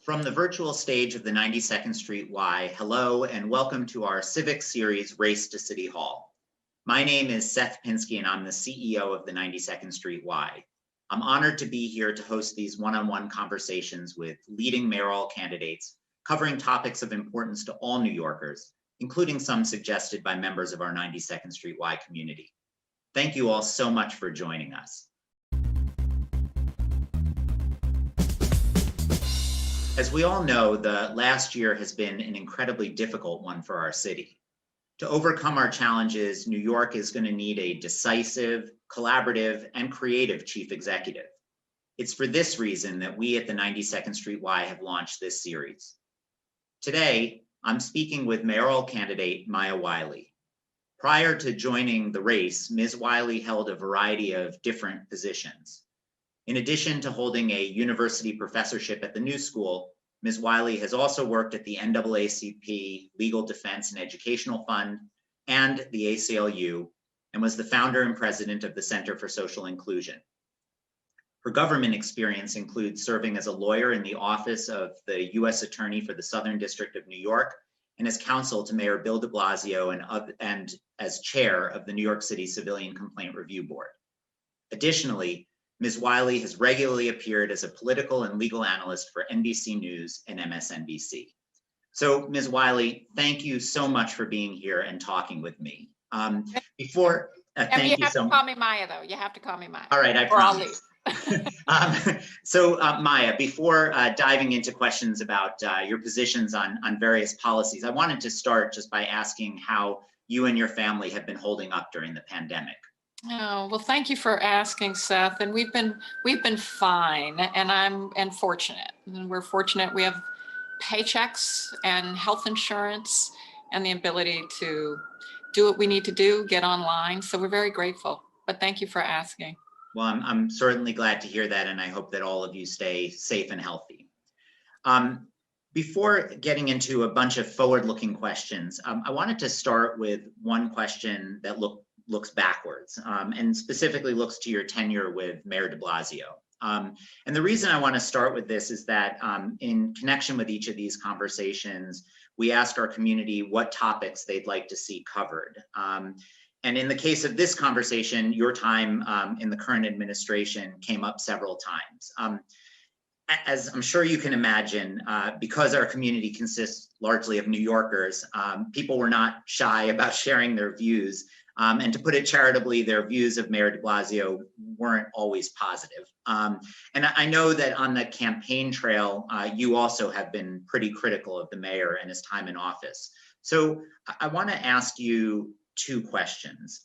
From the virtual stage of the 92nd Street Y, hello and welcome to our civic series, Race to City Hall. My name is Seth Pinsky and I'm the CEO of the 92nd Street Y. I'm honored to be here to host these one-on-one conversations with leading mayoral candidates covering topics of importance to all New Yorkers, including some suggested by members of our 92nd Street Y community. Thank you all so much for joining us. As we all know, the last year has been an incredibly difficult one for our city. To overcome our challenges, New York is going to need a decisive, collaborative, and creative chief executive. It's for this reason that we at the 92nd Street Y have launched this series. Today, I'm speaking with mayoral candidate Maya Wiley. Prior to joining the race, Ms. Wiley held a variety of different positions. In addition to holding a university professorship at the New School, Ms. Wiley has also worked at the NAACP Legal Defense and Educational Fund and the ACLU, and was the founder and president of the Center for Social Inclusion. Her government experience includes serving as a lawyer in the office of the U.S. Attorney for the Southern District of New York and as counsel to Mayor Bill de Blasio and as chair of the New York City Civilian Complaint Review Board. Additionally, Ms. Wiley has regularly appeared as a political and legal analyst for NBC News and MSNBC. So, Ms. Wiley, thank you so much for being here and talking with me. Thank you so much. You have to call me Maya, though. You have to call me Maya. All right, I promise. Maya, before diving into questions about your positions on various policies, I wanted to start just by asking how you and your family have been holding up during the pandemic. Oh, well, thank you for asking, Seth. And we've been fine, and fortunate. And we're fortunate we have paychecks and health insurance and the ability to do what we need to do, get online. So we're very grateful. But thank you for asking. Well, I'm certainly glad to hear that, and I hope that all of you stay safe and healthy. Before getting into a bunch of forward-looking questions, I wanted to start with one question that looks backwards, and specifically looks to your tenure with Mayor de Blasio. And the reason I want to start with this is that in connection with each of these conversations, we ask our community what topics they'd like to see covered. And in the case of this conversation, your time in the current administration came up several times. As I'm sure you can imagine, because our community consists largely of New Yorkers, people were not shy about sharing their views. And to put it charitably, their views of Mayor de Blasio weren't always positive. And I know that on the campaign trail, you also have been pretty critical of the mayor and his time in office. So I want to ask you two questions.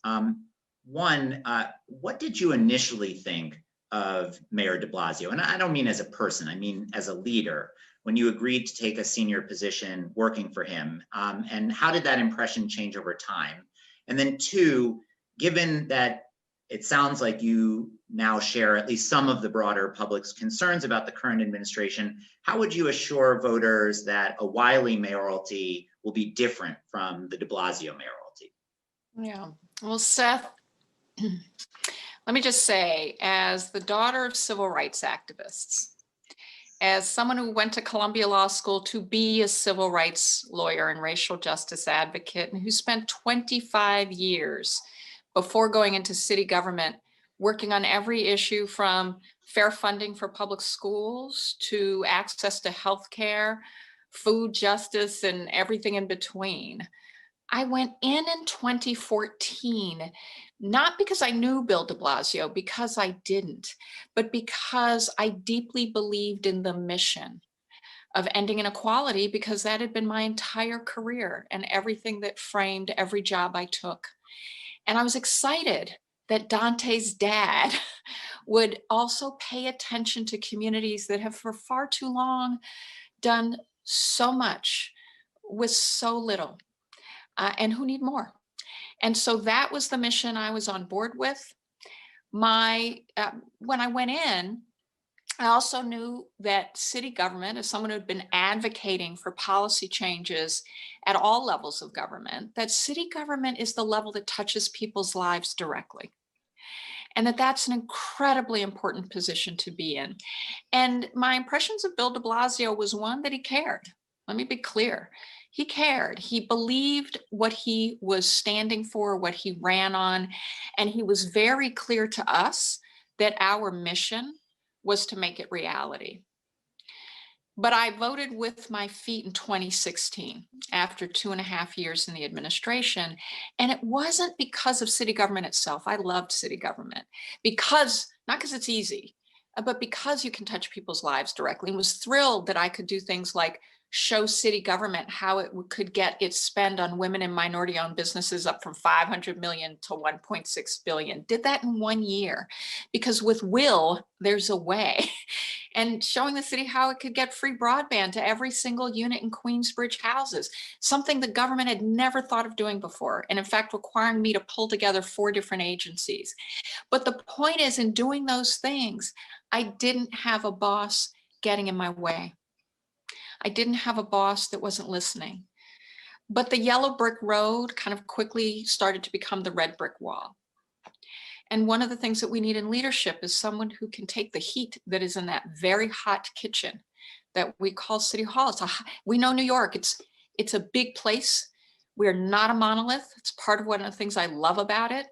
One, what did you initially think of Mayor de Blasio? And I don't mean as a person, I mean as a leader, when you agreed to take a senior position working for him, and how did that impression change over time? And then two, given that it sounds like you now share at least some of the broader public's concerns about the current administration, how would you assure voters that a Wiley mayoralty will be different from the de Blasio mayoralty? Yeah, well, Seth, let me just say, as the daughter of civil rights activists, as someone who went to Columbia Law School to be a civil rights lawyer and racial justice advocate, and who spent 25 years before going into city government working on every issue from fair funding for public schools to access to healthcare, food justice, and everything in between. I went in 2014, not because I knew Bill de Blasio, because I didn't, but because I deeply believed in the mission of ending inequality, because that had been my entire career and everything that framed every job I took. And I was excited that Dante's dad would also pay attention to communities that have for far too long done so much with so little. And who need more. And so that was the mission I was on board with. When I went in, I also knew that city government, as someone who had been advocating for policy changes at all levels of government, that city government is the level that touches people's lives directly. and that's an incredibly important position to be in. And my impressions of Bill de Blasio was one that he cared. Let me be clear. He cared. He believed what he was standing for, what he ran on, and he was very clear to us that our mission was to make it reality. But I voted with my feet in 2016 after 2.5 years in the administration. And it wasn't because of city government itself. I loved city government not because it's easy, but because you can touch people's lives directly, and was thrilled that I could do things like show city government how it could get its spend on women and minority owned businesses up from 500 million to 1.6 billion. Did that in 1 year, because with will, there's a way. And showing the city how it could get free broadband to every single unit in Queensbridge houses, something the government had never thought of doing before. And in fact, requiring me to pull together 4 different agencies. But the point is, in doing those things, I didn't have a boss getting in my way. I didn't have a boss that wasn't listening. But the yellow brick road kind of quickly started to become the red brick wall. And one of the things that we need in leadership is someone who can take the heat that is in that very hot kitchen that we call City Hall. We know New York, it's a big place. We're not a monolith. It's part of one of the things I love about it,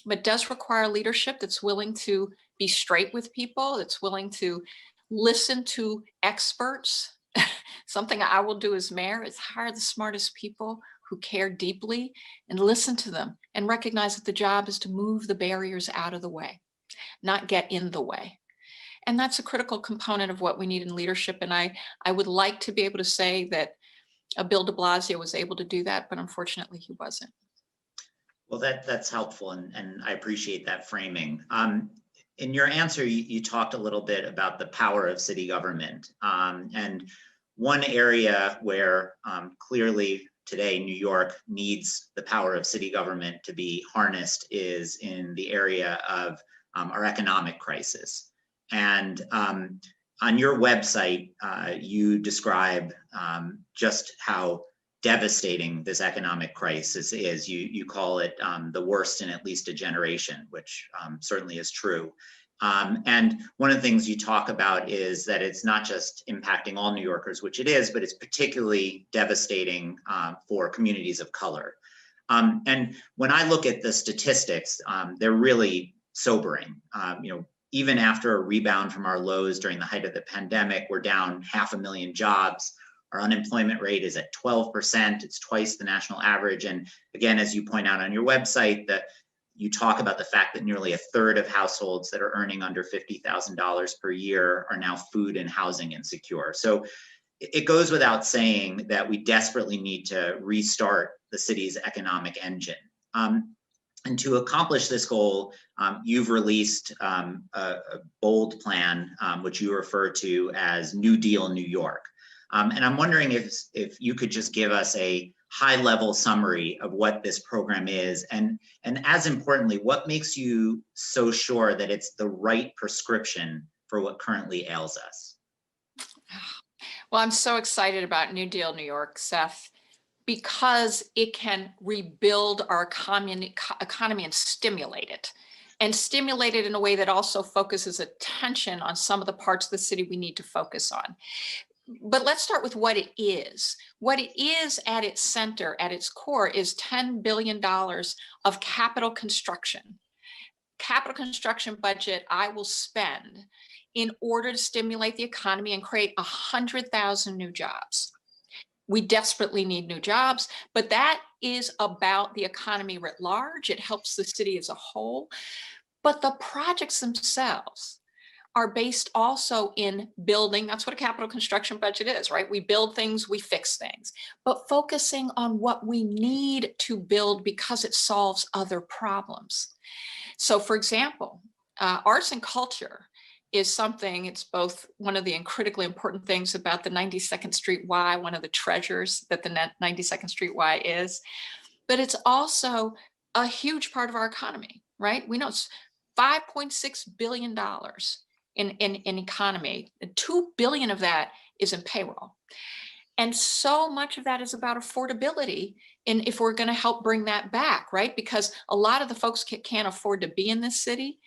but it does require leadership that's willing to be straight with people, that's willing to listen to experts. Something I will do as mayor is hire the smartest people who care deeply and listen to them and recognize that the job is to move the barriers out of the way, not get in the way. And that's a critical component of what we need in leadership. And I would like to be able to say that Bill de Blasio was able to do that, but unfortunately he wasn't. Well, that's helpful, and I appreciate that framing. In your answer, you talked a little bit about the power of city government. And one area where clearly today New York needs the power of city government to be harnessed is in the area of our economic crisis. And on your website, you describe just how devastating this economic crisis is. You call it the worst in at least a generation, which certainly is true. And one of the things you talk about is that it's not just impacting all New Yorkers, which it is, but it's particularly devastating for communities of color. And when I look at the statistics, they're really sobering. Even after a rebound from our lows during the height of the pandemic, we're down 500,000 jobs. Our unemployment rate is at 12%. It's twice the national average. And again, as you point out on your website, that you talk about the fact that nearly a third of households that are earning under $50,000 per year are now food and housing insecure. So it goes without saying that we desperately need to restart the city's economic engine. And to accomplish this goal, you've released a bold plan, which you refer to as New Deal New York. And I'm wondering if you could just give us a high-level summary of what this program is, and as importantly, what makes you so sure that it's the right prescription for what currently ails us? Well, I'm so excited about New Deal New York, Seth, because it can rebuild our economy and stimulate it in a way that also focuses attention on some of the parts of the city we need to focus on. But let's start with what it is. What it is at its center, at its core, is $10 billion of capital construction. Capital construction budget I will spend in order to stimulate the economy and create 100,000 new jobs. We desperately need new jobs, but that is about the economy writ large. It helps the city as a whole. But the projects themselves are based also in building. That's what a capital construction budget is, right? We build things, we fix things, but focusing on what we need to build because it solves other problems. So for example, arts and culture is something, it's both one of the critically important things about the 92nd Street Y, one of the treasures that the 92nd Street Y is, but it's also a huge part of our economy, right? We know it's $5.6 billion in economy, and 2 billion of that is in payroll. And so much of that is about affordability. And if we're going to help bring that back, right? Because a lot of the folks can't afford to be in this city.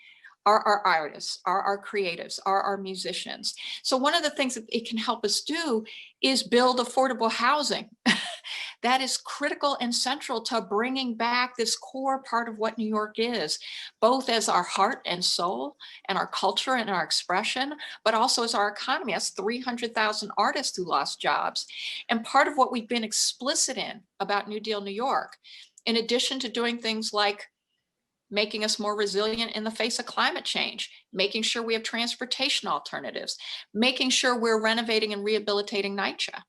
are our artists, are our creatives, are our musicians. So one of the things that it can help us do is build affordable housing. That is critical and central to bringing back this core part of what New York is, both as our heart and soul and our culture and our expression, but also as our economy. That's 300,000 artists who lost jobs. And part of what we've been explicit in about New Deal New York, in addition to doing things like making us more resilient in the face of climate change, making sure we have transportation alternatives, making sure we're renovating and rehabilitating NYCHA,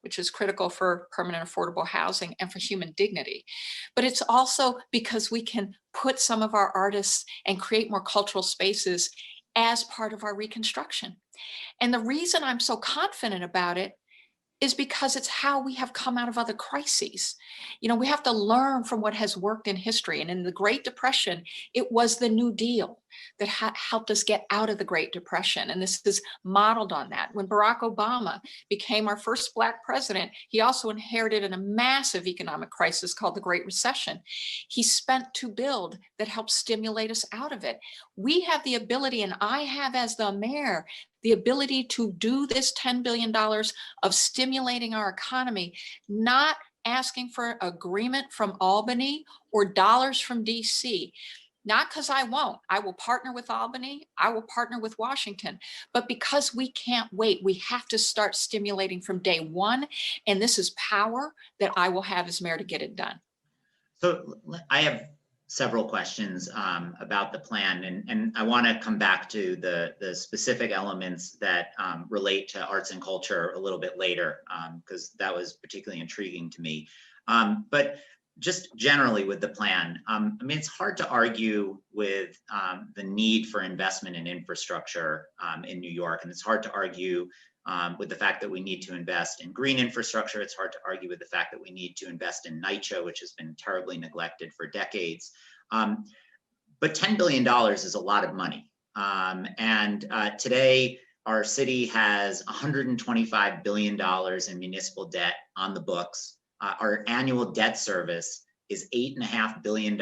which is critical for permanent affordable housing and for human dignity. But it's also because we can put some of our artists and create more cultural spaces as part of our reconstruction. And the reason I'm so confident about it is because it's how we have come out of other crises. You know, we have to learn from what has worked in history. And in the Great Depression, it was the New Deal that helped us get out of the Great Depression. And this is modeled on that. When Barack Obama became our first Black president, he also inherited a massive economic crisis called the Great Recession. He spent to build that helped stimulate us out of it. We have the ability, and I have as the mayor, the ability to do this $10 billion of stimulating our economy, not asking for agreement from Albany or dollars from DC. Not because I won't. I will partner with Albany. I will partner with Washington. But because we can't wait, we have to start stimulating from day one. And this is power that I will have as mayor to get it done. So I have several questions about the plan, and I want to come back to the specific elements that relate to arts and culture a little bit later, because that was particularly intriguing to me. But just generally with the plan, I mean, it's hard to argue with the need for investment in infrastructure in New York, and it's hard to argue with the fact that we need to invest in green infrastructure. It's hard to argue with the fact that we need to invest in NYCHA, which has been terribly neglected for decades. But $10 billion is a lot of money. Today, our city has $125 billion in municipal debt on the books. Our annual debt service is $8.5 billion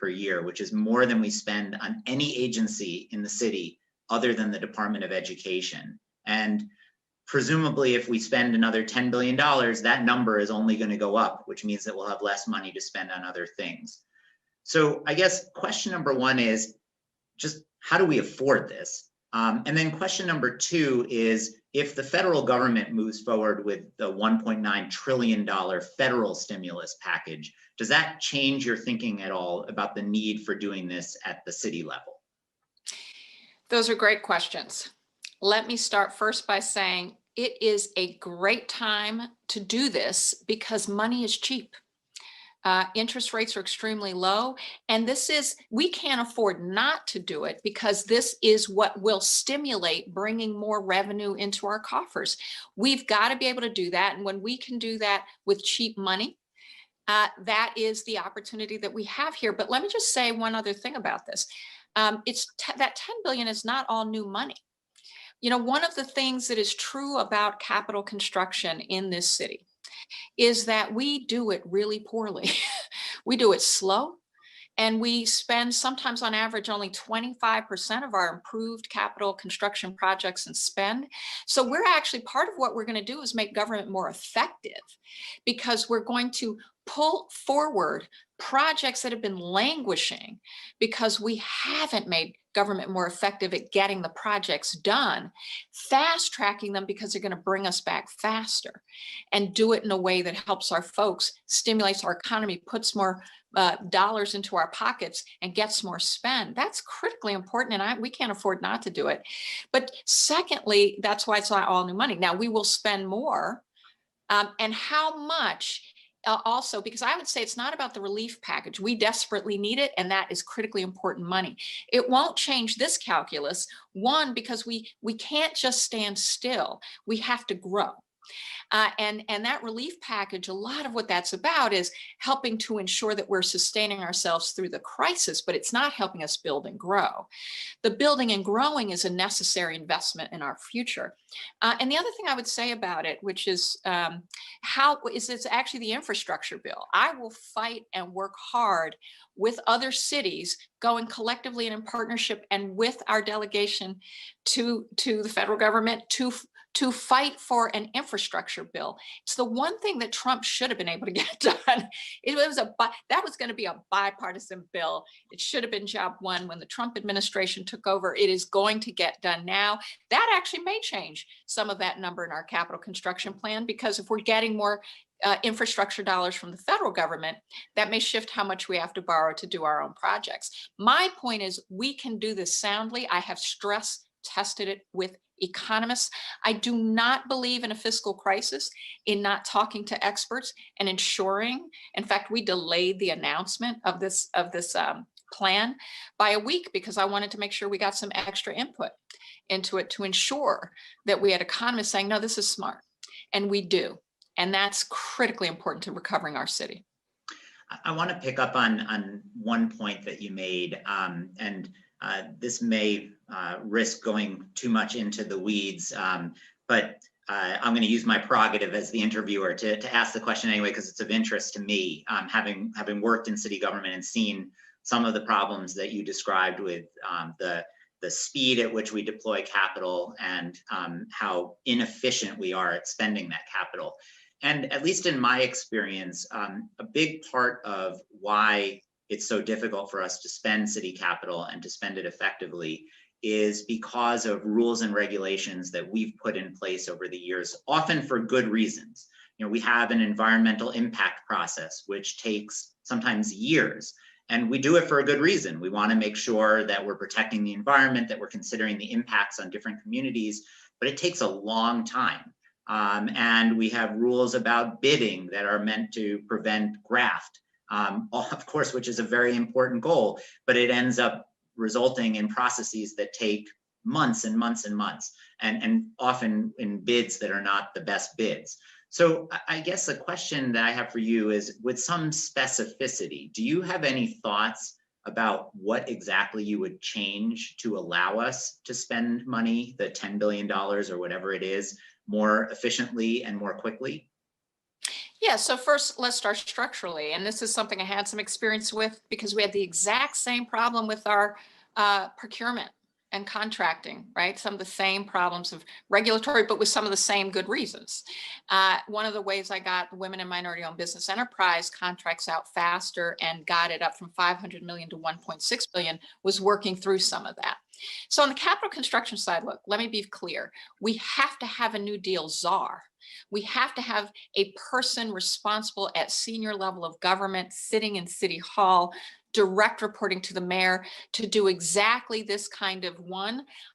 per year, which is more than we spend on any agency in the city other than the Department of Education. And presumably, if we spend another $10 billion, that number is only going to go up, which means that we'll have less money to spend on other things. So I guess question number one is just how do we afford this? And then question number two is, if the federal government moves forward with the $1.9 trillion federal stimulus package, does that change your thinking at all about the need for doing this at the city level? Those are great questions. Let me start first by saying it is a great time to do this because money is cheap. Interest rates are extremely low, and we can't afford not to do it because this is what will stimulate bringing more revenue into our coffers. We've got to be able to do that, and when we can do that with cheap money, that is the opportunity that we have here. But let me just say one other thing about this. That $10 billion is not all new money. You know, one of the things that is true about capital construction in this city is that we do it really poorly. We do it slow, and we spend sometimes on average only 25% of our improved capital construction projects and spend. So we're actually, part of what we're going to do is make government more effective, because we're going to pull forward projects that have been languishing because we haven't made government more effective at getting the projects done, fast tracking them because they're going to bring us back faster, and do it in a way that helps our folks, stimulates our economy, puts more dollars into our pockets, and gets more spend. That's critically important, and we can't afford not to do it. But secondly, that's why it's not all new money. Now, we will spend more, and how much? Also, because I would say it's not about the relief package. We desperately need it, and that is critically important money. It won't change this calculus. One, because we can't just stand still. We have to grow. And that relief package, a lot of what that's about is helping to ensure that we're sustaining ourselves through the crisis, but it's not helping us build and grow. The building and growing is a necessary investment in our future. And the other thing I would say about it, which is it's actually the infrastructure bill. I will fight and work hard with other cities, going collectively and in partnership and with our delegation to the federal government to fight for an infrastructure bill. It's the one thing that Trump should have been able to get done. That was going to be a bipartisan bill. It should have been job one when the Trump administration took over. It is going to get done now. That actually may change some of that number in our capital construction plan, because if we're getting more infrastructure dollars from the federal government, that may shift how much we have to borrow to do our own projects. My point is, we can do this soundly. I have stress tested it with economists. I do not believe in a fiscal crisis in not talking to experts and ensuring. In fact, we delayed the announcement of this plan by a week because I wanted to make sure we got some extra input into it to ensure that we had economists saying, no, this is smart. And we do. And that's critically important to recovering our city. I want to pick up on one point that you made, and this may risk going too much into the weeds, but I'm going to use my prerogative as the interviewer to ask the question anyway, because it's of interest to me, having worked in city government and seen some of the problems that you described with the speed at which we deploy capital and how inefficient we are at spending that capital. And at least in my experience, a big part of why it's so difficult for us to spend city capital and to spend it effectively is because of rules and regulations that we've put in place over the years, often for good reasons. You know, we have an environmental impact process, which takes sometimes years, and we do it for a good reason. We want to make sure that we're protecting the environment, that we're considering the impacts on different communities, but it takes a long time. And we have rules about bidding that are meant to prevent graft, of course, which is a very important goal, but it ends up resulting in processes that take months and months and months, and often in bids that are not the best bids. So I guess the question that I have for you is, with some specificity, do you have any thoughts about what exactly you would change to allow us to spend money, the $10 billion or whatever it is, more efficiently and more quickly? Yeah, so first, let's start structurally. And this is something I had some experience with because we had the exact same problem with our procurement and contracting, right? Some of the same problems of regulatory, but with some of the same good reasons. One of the ways I got women and minority-owned business enterprise contracts out faster and got it up from 500 million to 1.6 billion was working through some of that. So on the capital construction side, look, let me be clear. We have to have a New Deal czar. We have to have a person responsible at senior level of government sitting in City Hall, direct reporting to the mayor, to do exactly this kind of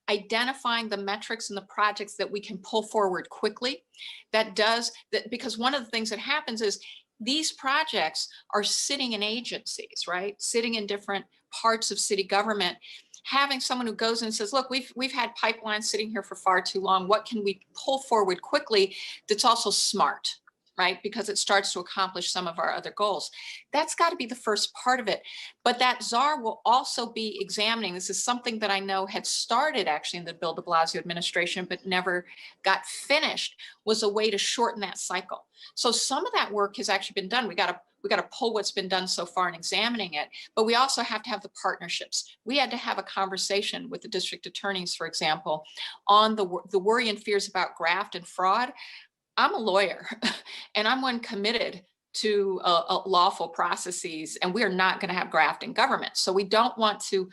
identifying the metrics and the projects that we can pull forward quickly. Because one of the things that happens is these projects are sitting in agencies, right? Sitting in different parts of city government. Having someone who goes in and says, look, we've had pipelines sitting here for far too long. What can we pull forward quickly that's also smart, right? Because it starts to accomplish some of our other goals. That's got to be the first part of it. But that czar will also be examining, this is something that I know had started actually in the Bill de Blasio administration, but never got finished, was a way to shorten that cycle. So some of that work has actually been done. We got to pull what's been done so far and examining it, but we also have to have the partnerships. We had to have a conversation with the district attorneys, for example, on the worry and fears about graft and fraud. I'm a lawyer and I'm one committed to lawful processes, and we are not going to have graft in government. So we don't want to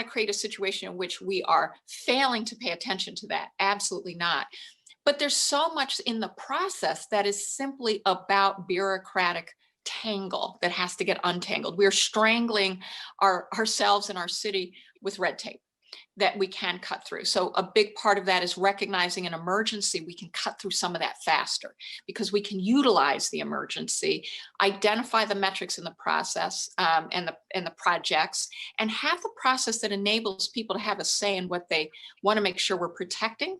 create a situation in which we are failing to pay attention to that. Absolutely not. But there's so much in the process that is simply about bureaucratic tangle that has to get untangled. We're strangling ourselves and our city with red tape that we can cut through. So a big part of that is recognizing an emergency. We can cut through some of that faster because we can utilize the emergency, identify the metrics in the process and the projects, and have the process that enables people to have a say in what they want to make sure we're protecting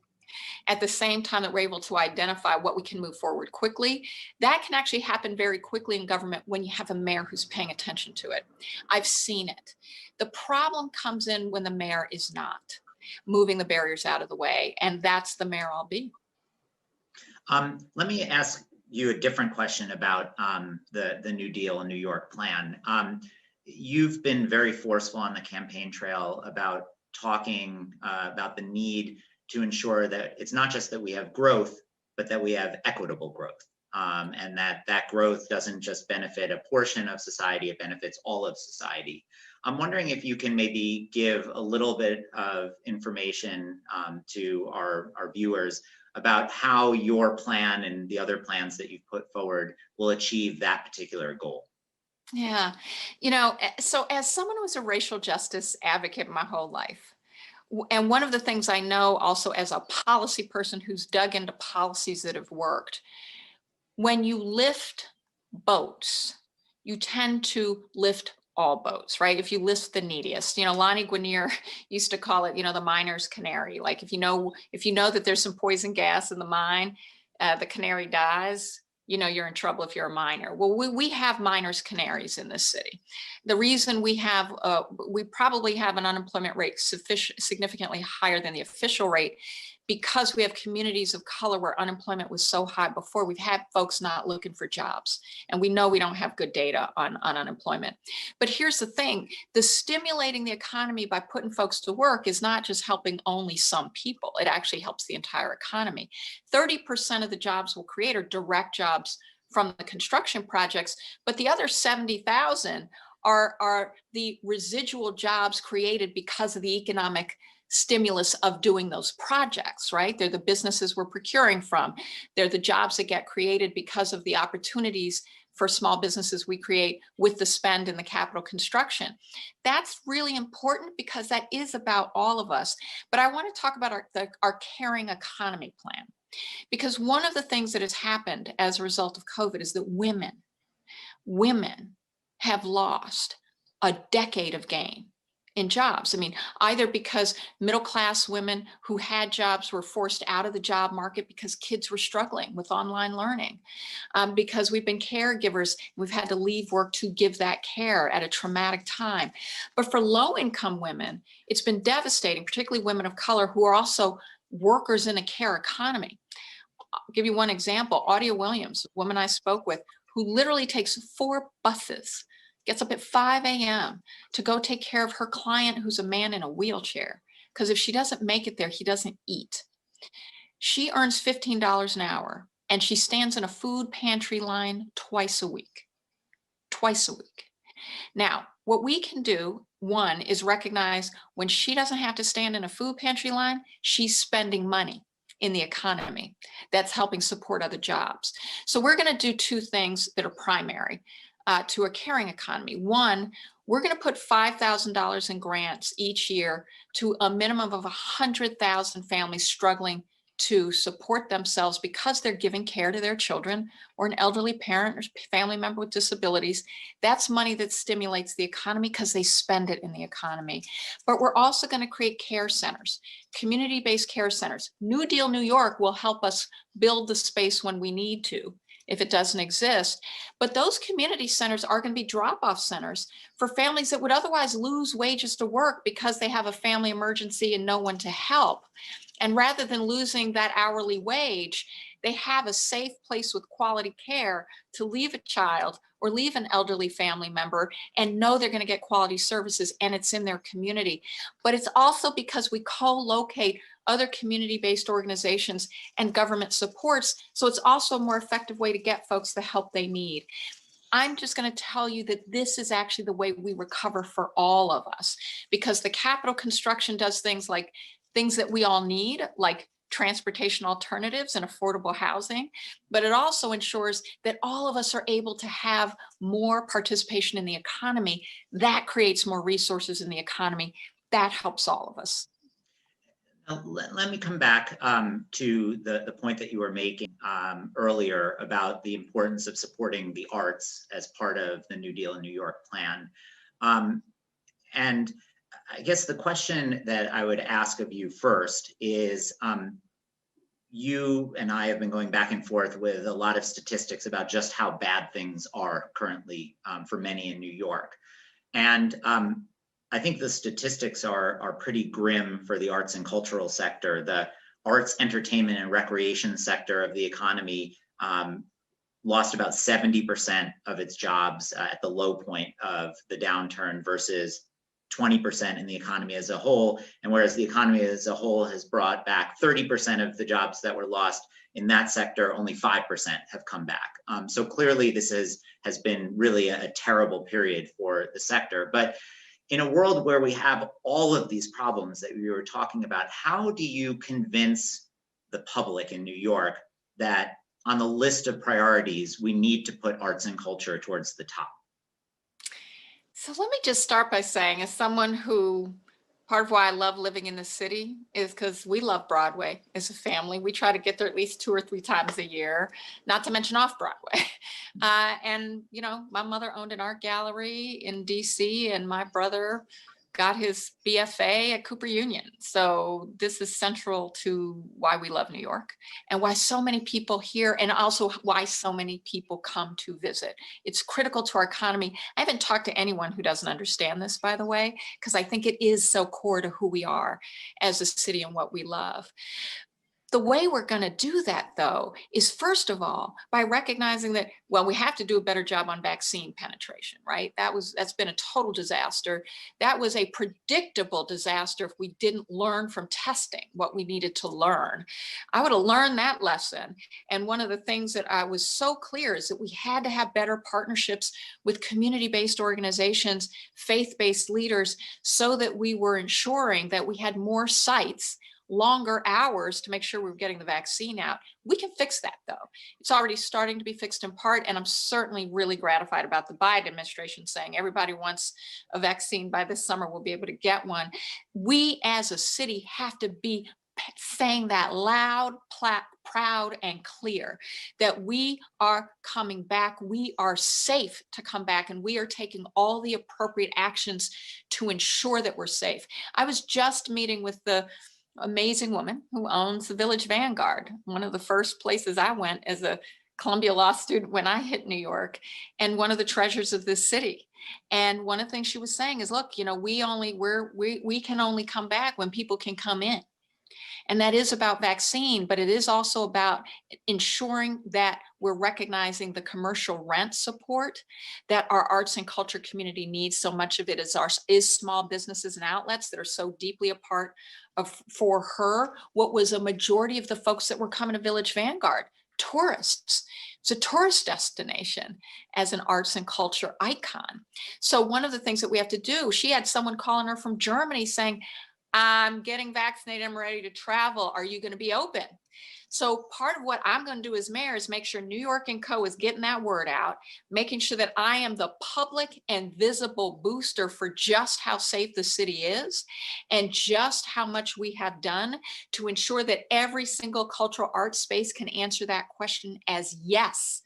at the same time that we're able to identify what we can move forward quickly. That can actually happen very quickly in government when you have a mayor who's paying attention to it. I've seen it. The problem comes in when the mayor is not moving the barriers out of the way, and that's the mayor I'll be. Let me ask you a different question about the New Deal and New York plan. You've been very forceful on the campaign trail about talking about the need to ensure that it's not just that we have growth, but that we have equitable growth. And that growth doesn't just benefit a portion of society, it benefits all of society. I'm wondering if you can maybe give a little bit of information to our viewers about how your plan and the other plans that you've put forward will achieve that particular goal. Yeah, so as someone who was a racial justice advocate my whole life, and one of the things I know also as a policy person who's dug into policies that have worked, when you lift boats, you tend to lift all boats, right? If you lift the neediest, Lonnie Guinier used to call it, the miner's canary. Like if you know that there's some poison gas in the mine, the canary dies, you're in trouble if you're a miner. Well, we have miners' canaries in this city. The reason we probably have an unemployment rate significantly higher than the official rate, because we have communities of color where unemployment was so high before. We've had folks not looking for jobs, and we know we don't have good data on unemployment. But here's the thing, the stimulating the economy by putting folks to work is not just helping only some people, it actually helps the entire economy. 30% of the jobs we'll create are direct jobs from the construction projects, but the other 70,000 are the residual jobs created because of the economic stimulus of doing those projects, right? They're the businesses we're procuring from. They're the jobs that get created because of the opportunities for small businesses we create with the spend in the capital construction. That's really important because that is about all of us. But I want to talk about our caring economy plan, because one of the things that has happened as a result of COVID is that women have lost a decade of gain in jobs. I mean, either because middle-class women who had jobs were forced out of the job market because kids were struggling with online learning, because we've been caregivers, we've had to leave work to give that care at a traumatic time. But for low-income women, it's been devastating, particularly women of color who are also workers in a care economy. I'll give you one example. Audia Williams, a woman I spoke with, who literally takes 4 buses, gets up at 5 a.m. to go take care of her client who's a man in a wheelchair, because if she doesn't make it there, he doesn't eat. She earns $15 an hour, and she stands in a food pantry line twice a week. Now, what we can do, one, is recognize when she doesn't have to stand in a food pantry line, she's spending money in the economy. That's helping support other jobs. So we're going to do 2 things that are primary to a caring economy. One, we're going to put $5,000 in grants each year to a minimum of 100,000 families struggling to support themselves because they're giving care to their children or an elderly parent or family member with disabilities. That's money that stimulates the economy because they spend it in the economy. But we're also going to create care centers, community-based care centers. New Deal New York will help us build the space when we need to, if it doesn't exist. But those community centers are going to be drop-off centers for families that would otherwise lose wages to work because they have a family emergency and no one to help. And rather than losing that hourly wage, they have a safe place with quality care to leave a child or leave an elderly family member and know they're going to get quality services, and it's in their community. But it's also because we co-locate other community-based organizations and government supports. So it's also a more effective way to get folks the help they need. I'm just going to tell you that this is actually the way we recover for all of us, because the capital construction does things that we all need, like transportation alternatives and affordable housing, but it also ensures that all of us are able to have more participation in the economy. That creates more resources in the economy. That helps all of us. Let me come back to the point that you were making earlier about the importance of supporting the arts as part of the New Deal in New York plan. And I guess the question that I would ask of you first is, you and I have been going back and forth with a lot of statistics about just how bad things are currently for many in New York. And I think the statistics are pretty grim for the arts and cultural sector. The arts, entertainment, and recreation sector of the economy lost about 70% of its jobs at the low point of the downturn versus 20% in the economy as a whole. And whereas the economy as a whole has brought back 30% of the jobs that were lost in that sector, only 5% have come back. So clearly this has been really a terrible period for the sector. But in a world where we have all of these problems that we were talking about, how do you convince the public in New York that on the list of priorities, we need to put arts and culture towards the top? So let me just start by saying, as someone who, part of why I love living in the city is because we love Broadway as a family. We try to get there at least 2 or 3 times a year, not to mention off Broadway. And, you know, my mother owned an art gallery in DC, and my brother got his BFA at Cooper Union. So this is central to why we love New York and why so many people here, and also why so many people come to visit. It's critical to our economy. I haven't talked to anyone who doesn't understand this, by the way, because I think it is so core to who we are as a city and what we love. The way we're going to do that, though, is first of all, by recognizing that, well, we have to do a better job on vaccine penetration, right? That's been a total disaster. That was a predictable disaster if we didn't learn from testing what we needed to learn. I would have learned that lesson. And one of the things that I was so clear is that we had to have better partnerships with community-based organizations, faith-based leaders, so that we were ensuring that we had more sites, longer hours to make sure we were getting the vaccine out. We can fix that, though. It's already starting to be fixed in part, and I'm certainly really gratified about the Biden administration saying everybody wants a vaccine by this summer, we'll be able to get one. We as a city have to be saying that loud, proud, and clear that we are coming back, we are safe to come back, and we are taking all the appropriate actions to ensure that we're safe. I was just meeting with the amazing woman who owns the Village Vanguard, one of the first places I went as a Columbia Law student when I hit New York, and one of the treasures of this city. And one of the things she was saying is, look, you know, we can only come back when people can come in. And that is about vaccine, but it is also about ensuring that we're recognizing the commercial rent support that our arts and culture community needs. So much of it is small businesses and outlets that are so deeply a part of, for her, what was a majority of the folks that were coming to Village Vanguard, tourists. It's a tourist destination as an arts and culture icon. So one of the things that we have to do, she had someone calling her from Germany saying, I'm getting vaccinated, I'm ready to travel. Are you going to be open? So part of what I'm going to do as mayor is make sure New York & Co is getting that word out, making sure that I am the public and visible booster for just how safe the city is and just how much we have done to ensure that every single cultural arts space can answer that question as yes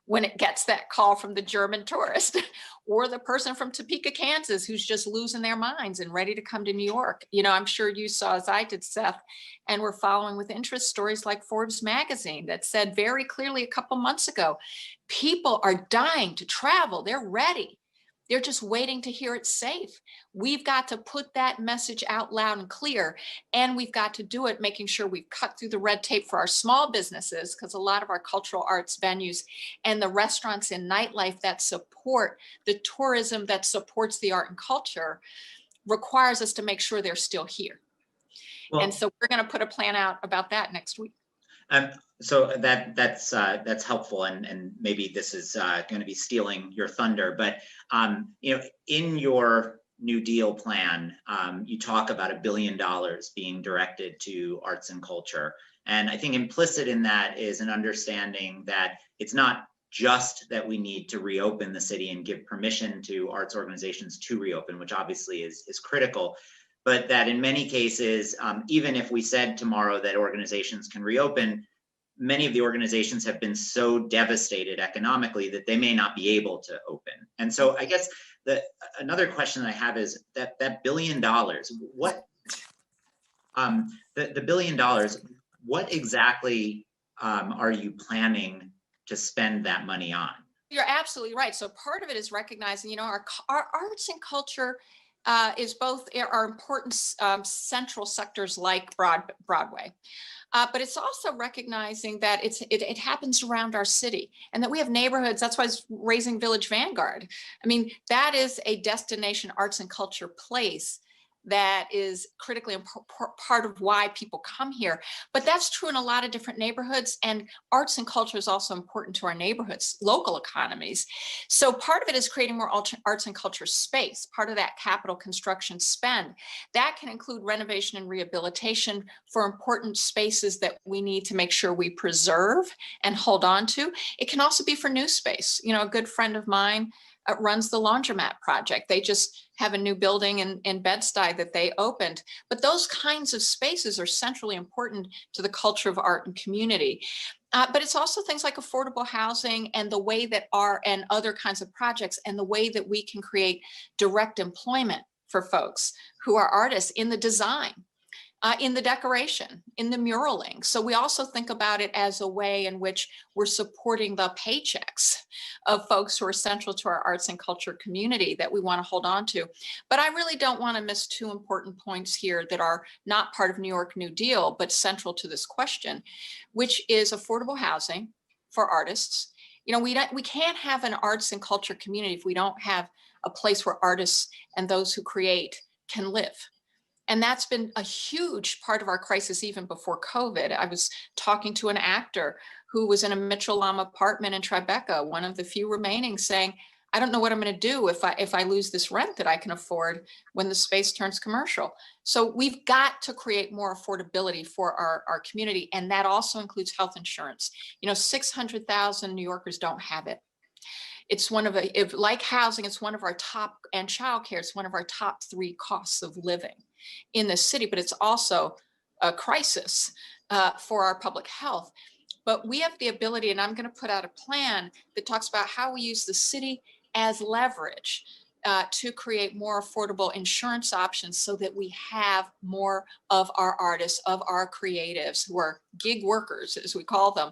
when it gets that call from the German tourist or the person from Topeka, Kansas, who's just losing their minds and ready to come to New York. You know, I'm sure you saw, as I did, Seth, and we're following with interest stories like Forbes magazine that said very clearly a couple months ago, people are dying to travel. They're ready. They're just waiting to hear it's safe. We've got to put that message out loud and clear, and we've got to do it making sure we've cut through the red tape for our small businesses, because a lot of our cultural arts venues and the restaurants and nightlife that support the tourism that supports the art and culture requires us to make sure they're still here. Well, and so we're going to put a plan out about that next week. So that's helpful, and maybe this is going to be stealing your thunder, but you know, in your New Deal plan, you talk about $1 billion being directed to arts and culture, and I think implicit in that is an understanding that it's not just that we need to reopen the city and give permission to arts organizations to reopen, which obviously is critical, but that in many cases, even if we said tomorrow that organizations can reopen, many of the organizations have been so devastated economically that they may not be able to open. And so I guess another question I have is that $1 billion, what, the $1 billion, what exactly are you planning to spend that money on? You're absolutely right. So part of it is recognizing, our arts and culture is both our important central sectors like Broadway. But it's also recognizing that it happens around our city and that we have neighborhoods. That's why it's Raising Village Vanguard. I mean, that is a destination arts and culture place that is critically part of why people come here. But that's true in a lot of different neighborhoods, and arts and culture is also important to our neighborhoods, local economies. So part of it is creating more arts and culture space, part of that capital construction spend. That can include renovation and rehabilitation for important spaces that we need to make sure we preserve and hold on to. It can also be for new space. A good friend of mine runs the laundromat project. They just have a new building in Bed-Stuy that they opened. But those kinds of spaces are centrally important to the culture of art and community. But it's also things like affordable housing and the way that and other kinds of projects and the way that we can create direct employment for folks who are artists in the design, in the decoration, in the muraling. So we also think about it as a way in which we're supporting the paychecks of folks who are central to our arts and culture community that we want to hold on to. But I really don't want to miss two important points here that are not part of New York New Deal, but central to this question, which is affordable housing for artists. We can't have an arts and culture community if we don't have a place where artists and those who create can live. And that's been a huge part of our crisis even before COVID. I was talking to an actor who was in a Mitchell-Lam apartment in Tribeca, one of the few remaining, saying, I don't know what I'm going to do if I lose this rent that I can afford when the space turns commercial. So we've got to create more affordability for our community. And that also includes health insurance. 600,000 New Yorkers don't have it. It's like housing, it's one of our top, and childcare, it's one of our top 3 costs of living in the city, but it's also a crisis for our public health. But we have the ability, and I'm going to put out a plan that talks about how we use the city as leverage to create more affordable insurance options so that we have more of our artists, of our creatives who are gig workers, as we call them,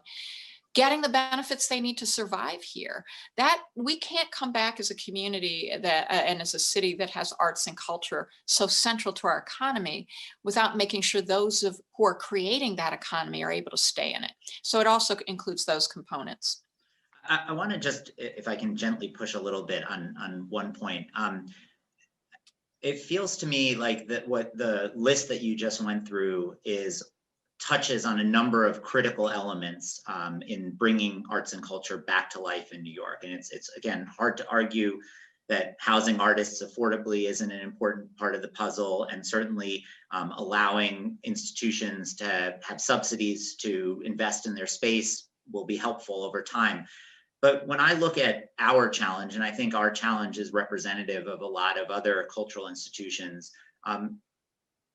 getting the benefits they need to survive here. That we can't come back as a community and as a city that has arts and culture so central to our economy without making sure those who are creating that economy are able to stay in it. So it also includes those components. I want to just, if I can gently push a little bit on one point. It feels to me like that what the list that you just went through touches on a number of critical elements in bringing arts and culture back to life in New York. And it's again, hard to argue that housing artists affordably isn't an important part of the puzzle, and certainly allowing institutions to have subsidies to invest in their space will be helpful over time. But when I look at our challenge, and I think our challenge is representative of a lot of other cultural institutions,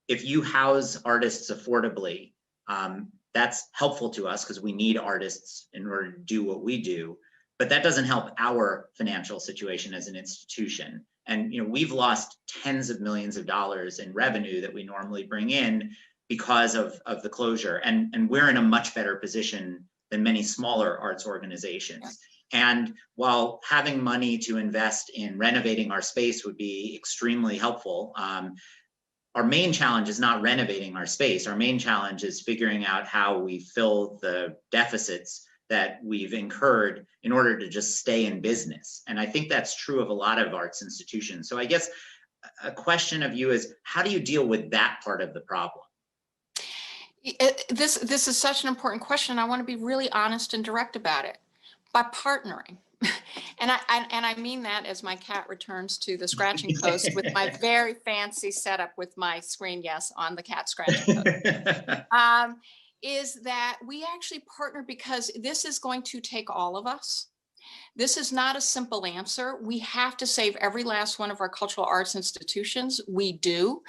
if you house artists affordably, that's helpful to us because we need artists in order to do what we do, but that doesn't help our financial situation as an institution. And we've lost tens of millions of dollars in revenue that we normally bring in because of the closure. And we're in a much better position than many smaller arts organizations. And while having money to invest in renovating our space would be extremely helpful, our main challenge is not renovating our space. Our main challenge is figuring out how we fill the deficits that we've incurred in order to just stay in business. And I think that's true of a lot of arts institutions. So I guess a question of you is, how do you deal with that part of the problem? This is such an important question. I want to be really honest and direct about it. By partnering. And I mean that as my cat returns to the scratching post with my very fancy setup with my screen, yes, on the cat scratching post, is that we actually partner because this is going to take all of us. This is not a simple answer. We have to save every last one of our cultural arts institutions. We do.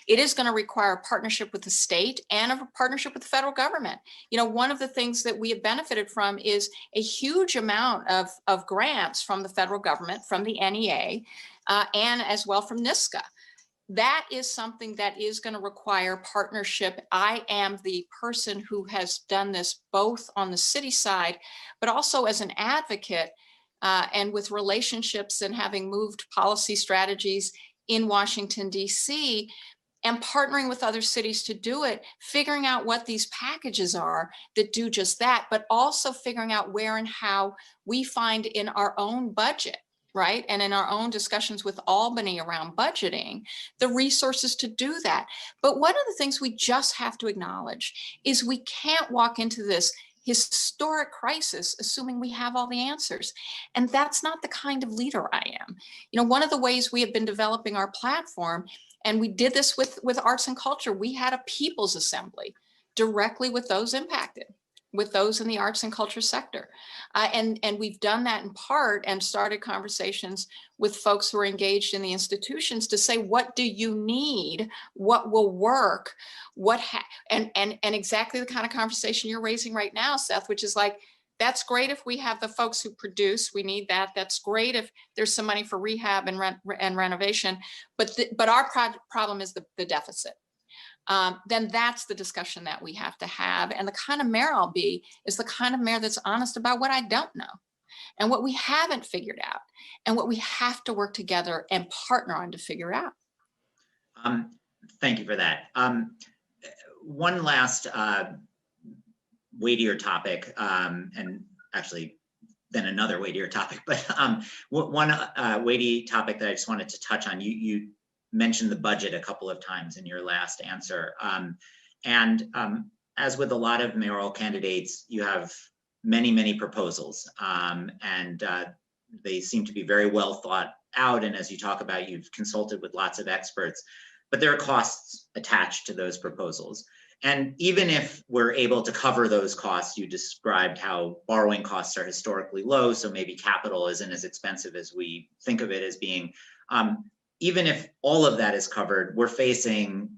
It is going to require a partnership with the state and a partnership with the federal government. One of the things that we have benefited from is a huge amount of grants from the federal government, from the NEA, and as well from NISCA. that is something that is going to require partnership. I am the person who has done this both on the city side, but also as an advocate and with relationships and having moved policy strategies in Washington, D.C., and partnering with other cities to do it, figuring out what these packages are that do just that, but also figuring out where and how we find in our own budget, right? And in our own discussions with Albany around budgeting, the resources to do that. But one of the things we just have to acknowledge is we can't walk into this historic crisis assuming we have all the answers. And that's not the kind of leader I am. You know, one of the ways we have been developing our platform, and we did this with arts and culture, we had a people's assembly directly with those impacted, with those in the arts and culture sector. And we've done that in part and started conversations with folks who are engaged in the institutions to say, what do you need? What will work? And exactly the kind of conversation you're raising right now, Seth, which is like, that's great if we have the folks who produce, we need that. That's great if there's some money for rehab and renovation, but our problem is the deficit. Then that's the discussion that we have to have. And the kind of mayor I'll be is the kind of mayor that's honest about what I don't know and what we haven't figured out and what we have to work together and partner on to figure out. Thank you for that. One last weightier topic, and actually then another weightier topic, but one weighty topic that I just wanted to touch on, you mentioned the budget a couple of times in your last answer. As with a lot of mayoral candidates, you have many, many proposals, and they seem to be very well thought out. And as you talk about, you've consulted with lots of experts, but there are costs attached to those proposals. And even if we're able to cover those costs, you described how borrowing costs are historically low, so maybe capital isn't as expensive as we think of it as being. Even if all of that is covered, we're facing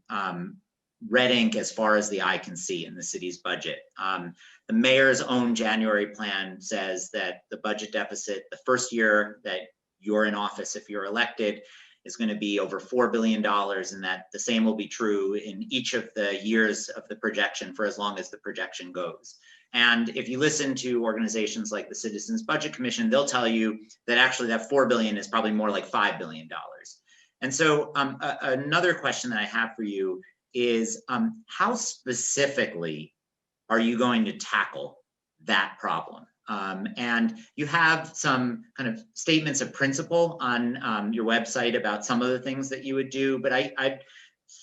red ink as far as the eye can see in the city's budget. The mayor's own January plan says that the budget deficit, the first year that you're in office, if you're elected, is going to be over $4 billion, and that the same will be true in each of the years of the projection for as long as the projection goes. And if you listen to organizations like the Citizens Budget Commission, they'll tell you that actually that $4 billion is probably more like $5 billion. And so another question that I have for you is how specifically are you going to tackle that problem? And you have some kind of statements of principle on your website about some of the things that you would do, but $4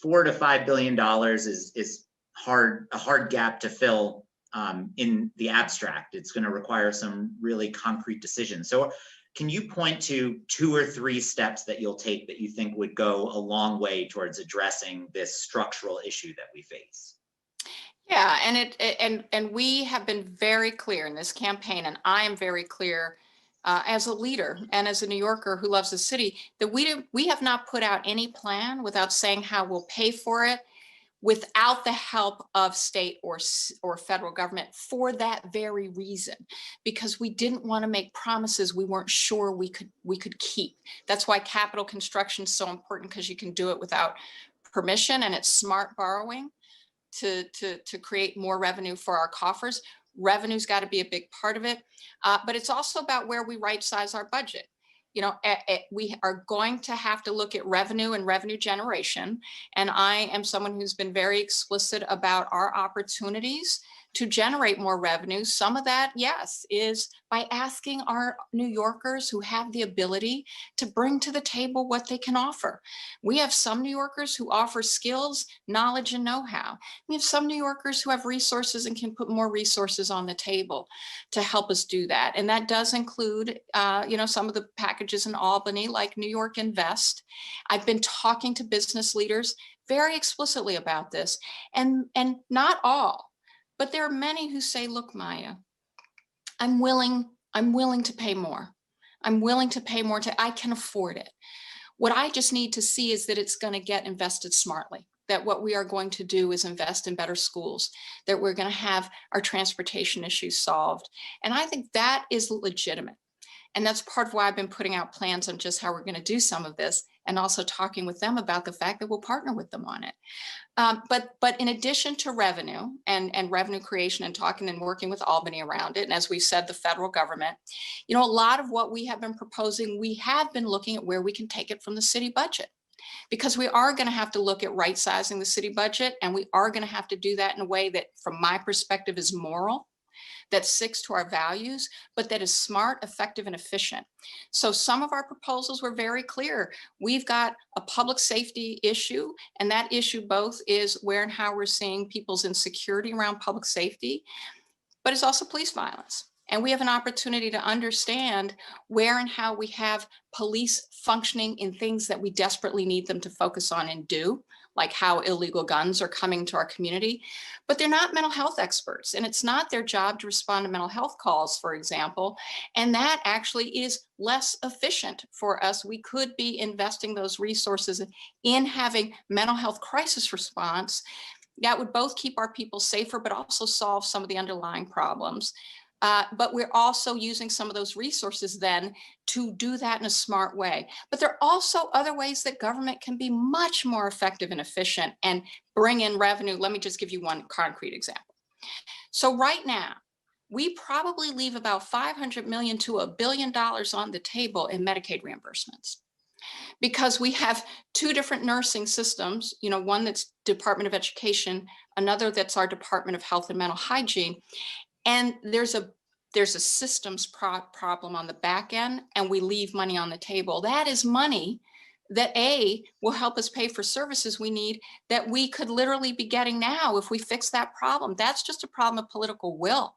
to $5 billion is a hard gap to fill in the abstract. It's going to require some really concrete decisions. So can you point to 2 or 3 steps that you'll take that you think would go a long way towards addressing this structural issue that we face? Yeah, and we have been very clear in this campaign, and I am very clear as a leader and as a New Yorker who loves the city, that we have not put out any plan without saying how we'll pay for it, without the help of state or federal government, for that very reason, because we didn't want to make promises we weren't sure we could keep. That's why capital construction is so important, because you can do it without permission, and it's smart borrowing to create more revenue for our coffers. Revenue's got to be a big part of it, but it's also about where we right size our budget. You know, we are going to have to look at revenue and revenue generation. And I am someone who's been very explicit about our opportunities to generate more revenue. Some of that, yes, is by asking our New Yorkers who have the ability to bring to the table what they can offer. We have some New Yorkers who offer skills, knowledge, and know-how. We have some New Yorkers who have resources and can put more resources on the table to help us do that. And that does include, some of the packages in Albany, like New York Invest. I've been talking to business leaders very explicitly about this, and not all, but there are many who say, look, Maya, I'm willing to pay more. I'm willing to pay more I can afford it. What I just need to see is that it's going to get invested smartly, that what we are going to do is invest in better schools, that we're going to have our transportation issues solved. And I think that is legitimate. And that's part of why I've been putting out plans on just how we're going to do some of this. and also talking with them about the fact that we'll partner with them on it. But in addition to revenue and revenue creation and talking and working with Albany around it, and as we said, the federal government, a lot of what we have been proposing, we have been looking at where we can take it from the city budget. Because we are going to have to look at right sizing the city budget, and we are going to have to do that in a way that, from my perspective, is moral, that sticks to our values, but that is smart, effective, and efficient. So some of our proposals were very clear. We've got a public safety issue, and that issue both is where and how we're seeing people's insecurity around public safety, but it's also police violence. And we have an opportunity to understand where and how we have police functioning in things that we desperately need them to focus on and do, like how illegal guns are coming to our community. But they're not mental health experts, and it's not their job to respond to mental health calls, for example. And that actually is less efficient for us. We could be investing those resources in having mental health crisis response that would both keep our people safer, but also solve some of the underlying problems. But we're also using some of those resources then to do that in a smart way. But there are also other ways that government can be much more effective and efficient and bring in revenue. Let me just give you one concrete example. So right now, we probably leave about $500 million to $1 billion on the table in Medicaid reimbursements, because we have two different nursing systems, one that's Department of Education, another that's our Department of Health and Mental Hygiene. And there's a systems problem on the back end, and we leave money on the table. That is money that will help us pay for services we need that we could literally be getting now if we fix that problem. That's just a problem of political will.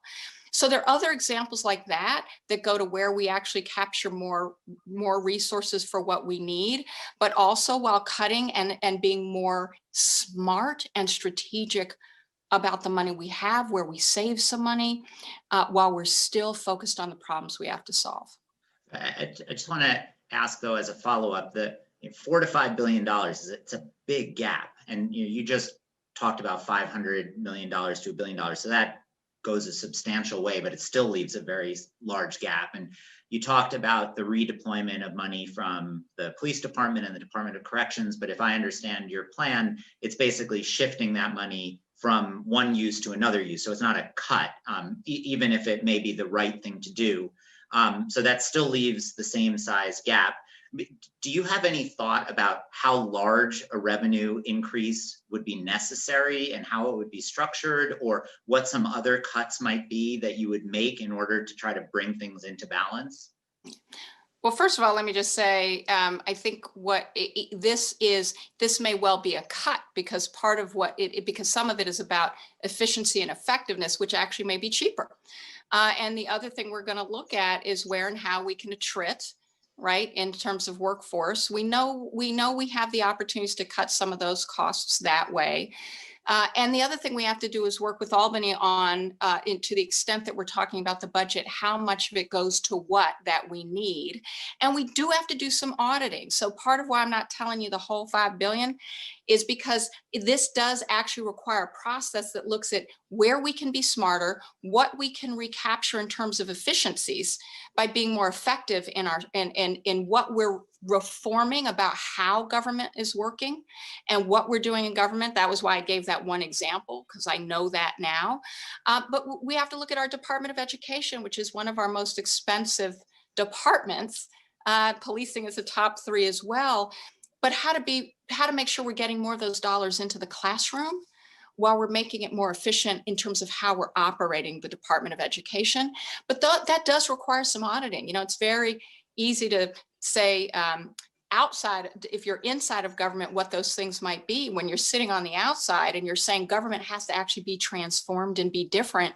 So there are other examples like that that go to where we actually capture more resources for what we need, but also while cutting and being more smart and strategic about the money we have, where we save some money, while we're still focused on the problems we have to solve. I just want to ask, though, as a follow-up, that $4 to $5 billion it's a big gap, and you just talked about $500 million to $1 billion, so that goes a substantial way, but it still leaves a very large gap. And you talked about the redeployment of money from the police department and the Department of Corrections, but if I understand your plan, it's basically shifting that money from one use to another use. So it's not a cut, even if it may be the right thing to do. So that still leaves the same size gap. Do you have any thought about how large a revenue increase would be necessary and how it would be structured, or what some other cuts might be that you would make in order to try to bring things into balance? Well, first of all, let me just say, I think this may well be a cut, because part of because some of it is about efficiency and effectiveness, which actually may be cheaper. And the other thing we're going to look at is where and how we can attrit, right, in terms of workforce. We know we have the opportunities to cut some of those costs that way. And the other thing we have to do is work with Albany on, to the extent that we're talking about the budget, how much of it goes to what that we need. And we do have to do some auditing. So part of why I'm not telling you the whole $5 billion is because this does actually require a process that looks at where we can be smarter, what we can recapture in terms of efficiencies by being more effective in what we're reforming about how government is working and what we're doing in government. That was why I gave that one example, because I know that now. But we have to look at our Department of Education, which is one of our most expensive departments. Policing is a top 3 as well. But how to make sure we're getting more of those dollars into the classroom while we're making it more efficient in terms of how we're operating the Department of Education. But that does require some auditing. It's very easy to say outside, if you're inside of government, what those things might be. When you're sitting on the outside and you're saying government has to actually be transformed and be different,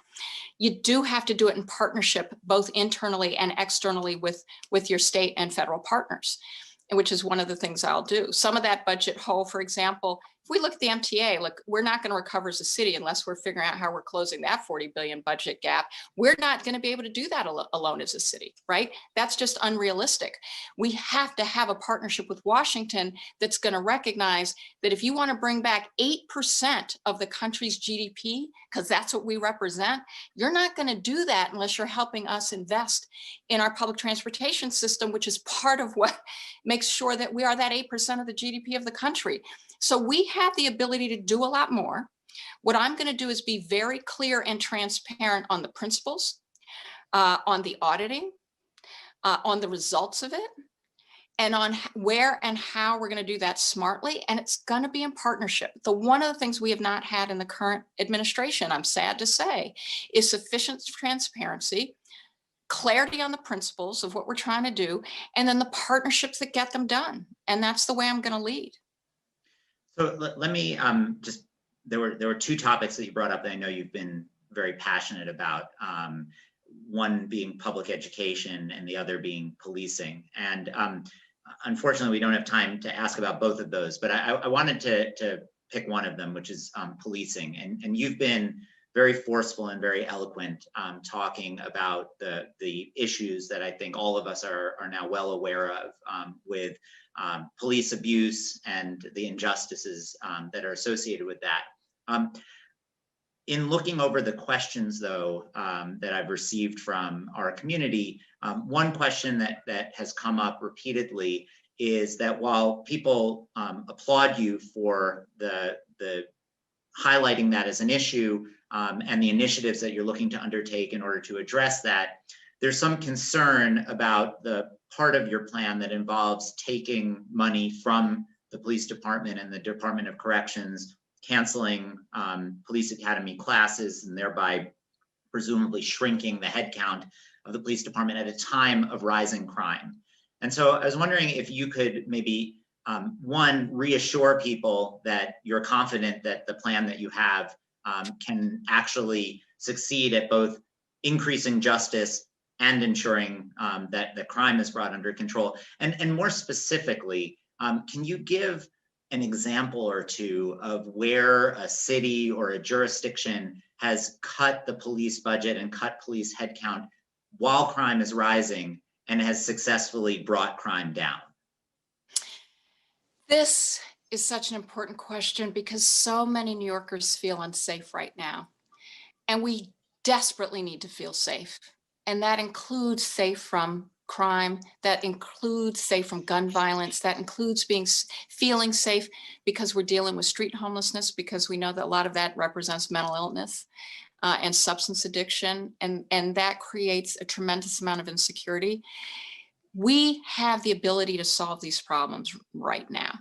you do have to do it in partnership, both internally and externally with your state and federal partners, which is one of the things I'll do. Some of that budget hole, for example, If we look at the MTA, look, we're not going to recover as a city unless we're figuring out how we're closing that 40 billion budget gap. We're not going to be able to do that alone as a city, right? That's just unrealistic. We have to have a partnership with Washington that's going to recognize that if you want to bring back 8% of the country's GDP, because that's what we represent, you're not going to do that unless you're helping us invest in our public transportation system, which is part of what makes sure that we are that 8% of the GDP of the country. So we have the ability to do a lot more. What I'm going to do is be very clear and transparent on the principles, on the auditing, on the results of it, and on where and how we're going to do that smartly. And it's going to be in partnership. One of the things we have not had in the current administration, I'm sad to say, is sufficient transparency, clarity on the principles of what we're trying to do, and then the partnerships that get them done. And that's the way I'm going to lead. So let me just, there were two topics that you brought up that I know you've been very passionate about. One being public education and the other being policing. And unfortunately, we don't have time to ask about both of those, but I wanted to pick one of them, which is policing. And you've been very forceful and very eloquent talking about the issues that I think all of us are now well aware of with police abuse and the injustices that are associated with that. In looking over the questions, though, that I've received from our community, one question that has come up repeatedly is that while people applaud you for the highlighting that as an issue and the initiatives that you're looking to undertake in order to address that, there's some concern about the part of your plan that involves taking money from the police department and the Department of Corrections, canceling police academy classes, and thereby presumably shrinking the headcount of the police department at a time of rising crime. And so I was wondering if you could maybe, one, reassure people that you're confident that the plan that you have can actually succeed at both increasing justice and ensuring that the crime is brought under control. And more specifically, can you give an example or two of where a city or a jurisdiction has cut the police budget and cut police headcount while crime is rising and has successfully brought crime down? This is such an important question because so many New Yorkers feel unsafe right now. And we desperately need to feel safe. And that includes safe from crime, that includes safe from gun violence, that includes feeling safe because we're dealing with street homelessness, because we know that a lot of that represents mental illness and substance addiction, and that creates a tremendous amount of insecurity. We have the ability to solve these problems right now.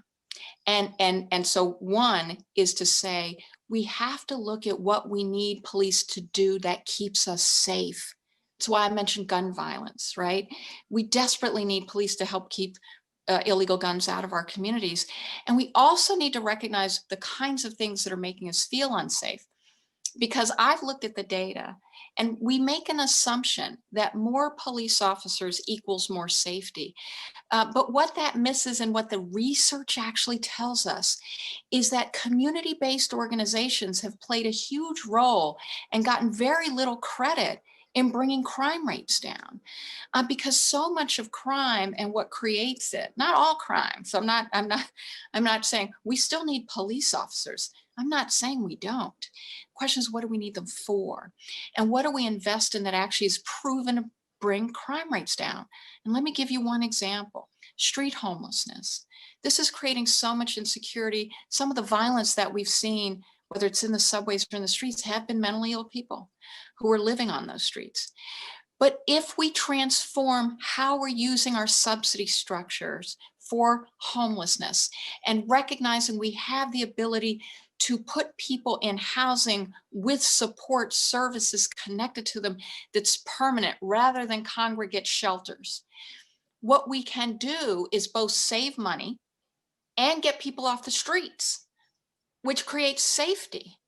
And so one is to say, we have to look at what we need police to do that keeps us safe. That's why I mentioned gun violence, right? We desperately need police to help keep illegal guns out of our communities. And we also need to recognize the kinds of things that are making us feel unsafe. Because I've looked at the data and we make an assumption that more police officers equals more safety. But what that misses and what the research actually tells us is that community-based organizations have played a huge role and gotten very little credit in bringing crime rates down, because so much of crime and what creates it, not all crime. So I'm not saying we still need police officers. I'm not saying we don't. The question is, what do we need them for? And what do we invest in that actually is proven to bring crime rates down? And let me give you one example. Street homelessness. This is creating so much insecurity. Some of the violence that we've seen, whether it's in the subways or in the streets, have been mentally ill people who are living on those streets. But if we transform how we're using our subsidy structures for homelessness and recognizing we have the ability to put people in housing with support services connected to them that's permanent rather than congregate shelters, what we can do is both save money and get people off the streets, which creates safety.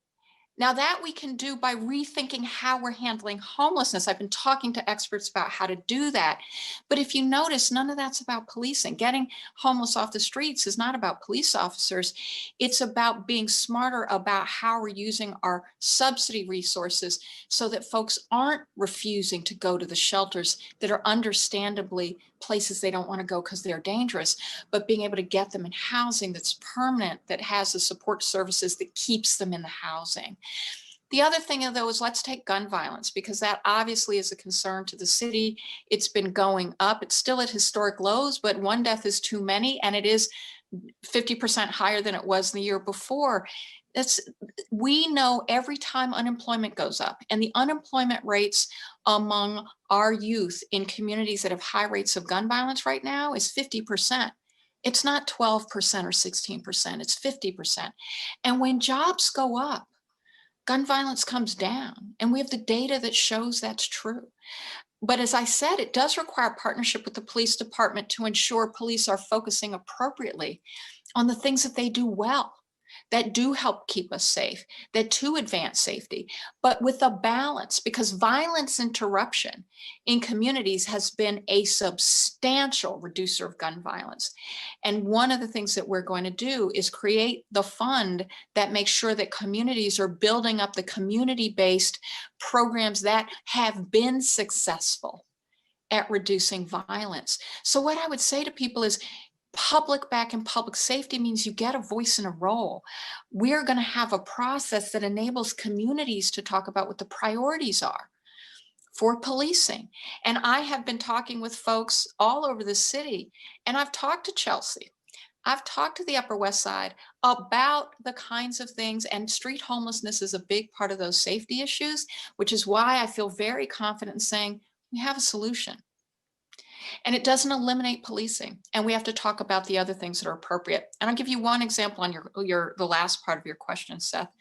Now that we can do by rethinking how we're handling homelessness. I've been talking to experts about how to do that. But if you notice, none of that's about policing. Getting homeless off the streets is not about police officers. It's about being smarter about how we're using our subsidy resources so that folks aren't refusing to go to the shelters that are understandably places they don't want to go because they're dangerous, but being able to get them in housing that's permanent, that has the support services that keeps them in the housing. The other thing, though, is let's take gun violence, because that obviously is a concern to the city. It's been going up. It's still at historic lows, but one death is too many, and it is 50% higher than it was the year before. We know every time unemployment goes up, and the unemployment rates among our youth in communities that have high rates of gun violence right now is 50%. It's not 12% or 16%, it's 50%. And when jobs go up, gun violence comes down, and we have the data that shows that's true. But as I said, it does require partnership with the police department to ensure police are focusing appropriately on the things that they do well, that do help keep us safe, that do advance safety, but with a balance, because violence interruption in communities has been a substantial reducer of gun violence. And one of the things that we're going to do is create the fund that makes sure that communities are building up the community-based programs that have been successful at reducing violence. So what I would say to people is, public back in public safety means you get a voice and a role. We're going to have a process that enables communities to talk about what the priorities are for policing. And I have been talking with folks all over the city, and I've talked to Chelsea. I've talked to the Upper West Side about the kinds of things, and street homelessness is a big part of those safety issues, which is why I feel very confident in saying we have a solution. And it doesn't eliminate policing. And we have to talk about the other things that are appropriate. And I'll give you one example on the last part of your question, Seth.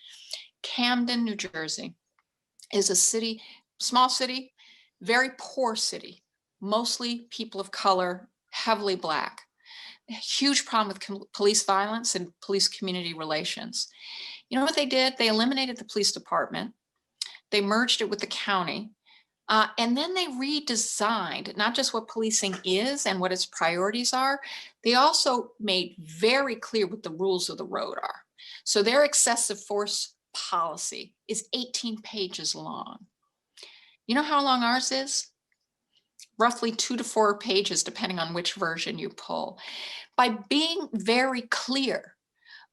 Camden, New Jersey is a city, small city, very poor city, mostly people of color, heavily Black. A huge problem with police violence and police community relations. You know what they did? They eliminated the police department. They merged it with the county. And then they redesigned not just what policing is and what its priorities are, they also made very clear what the rules of the road are. So their excessive force policy is 18 pages long. You know how long ours is? Roughly 2 to 4 pages, depending on which version you pull. By being very clear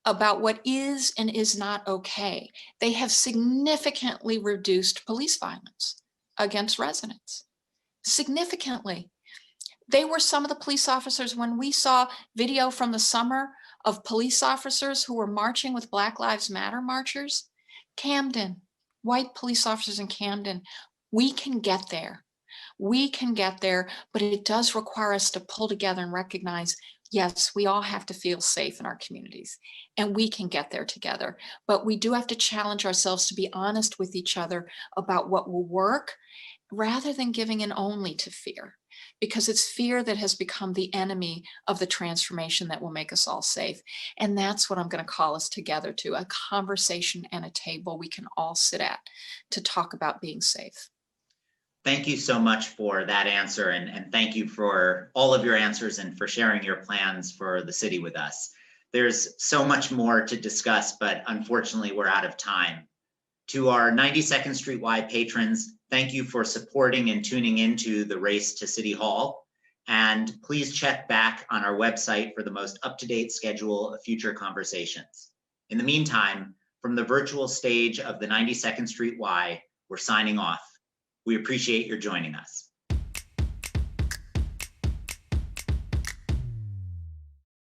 about what is and is not okay, they have significantly reduced police violence against residents, significantly. They were some of the police officers, when we saw video from the summer of police officers who were marching with Black Lives Matter marchers, Camden, white police officers in Camden. We can get there. We can get there, but it does require us to pull together and recognize, yes, we all have to feel safe in our communities, and we can get there together. But we do have to challenge ourselves to be honest with each other about what will work, rather than giving in only to fear, because it's fear that has become the enemy of the transformation that will make us all safe. And that's what I'm going to call us together to, a conversation and a table we can all sit at to talk about being safe. Thank you so much for that answer, and thank you for all of your answers and for sharing your plans for the city with us. There's so much more to discuss, but unfortunately we're out of time. To our 92nd Street Y patrons, thank you for supporting and tuning into the race to City Hall. And please check back on our website for the most up-to-date schedule of future conversations. In the meantime, from the virtual stage of the 92nd Street Y, we're signing off. We appreciate your joining us.